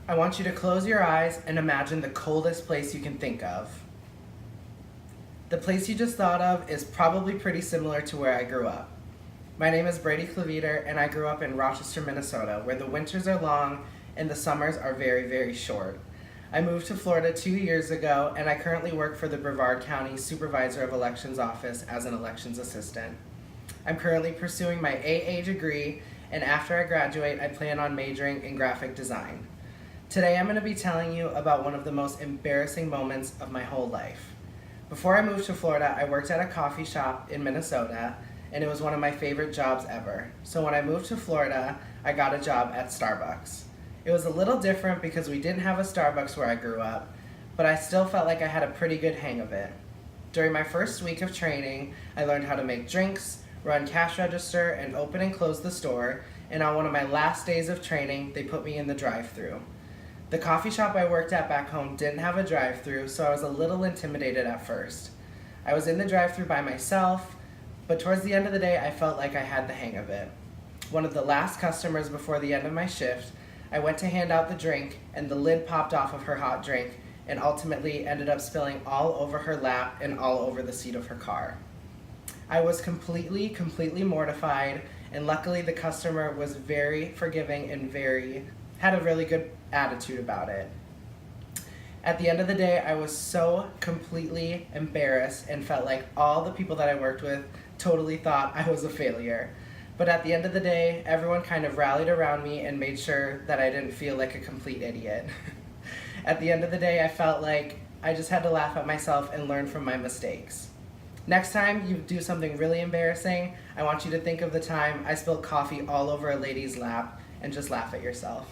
I want you to close your eyes and imagine the coldest place you can think of. The place you just thought of is probably pretty similar to where I grew up. My name is Brady Cleveter, and I grew up in Rochester, Minnesota, where the winters are long and the summers are very, very short. I moved to Florida 2 years ago, and I currently work for the Brevard County Supervisor of Elections Office as an elections assistant. I'm currently pursuing my AA degree, and after I graduate, I plan on majoring in graphic design. Today, I'm going to be telling you about one of the most embarrassing moments of my whole life. Before I moved to Florida, I worked at a coffee shop in Minnesota, and it was one of my favorite jobs ever. So when I moved to Florida, I got a job at Starbucks. It was a little different because we didn't have a Starbucks where I grew up, but I still felt like I had a pretty good hang of it. During my first week of training, I learned how to make drinks, run cash register, and open and close the store, and on one of my last days of training, they put me in the drive-thru. The coffee shop I worked at back home didn't have a drive-thru, so I was a little intimidated at first. I was in the drive-thru by myself, but towards the end of the day, I felt like I had the hang of it. One of the last customers before the end of my shift, I went to hand out the drink, and the lid popped off of her hot drink, and ultimately ended up spilling all over her lap and all over the seat of her car. I was completely mortified, and luckily the customer was very forgiving and had a really good attitude about it. At the end of the day, I was so completely embarrassed and felt like all the people that I worked with totally thought I was a failure. But at the end of the day, everyone kind of rallied around me and made sure that I didn't feel like a complete idiot. At the end of the day, I felt like I just had to laugh at myself and learn from my mistakes. Next time you do something really embarrassing, I want you to think of the time I spilled coffee all over a lady's lap and just laugh at yourself.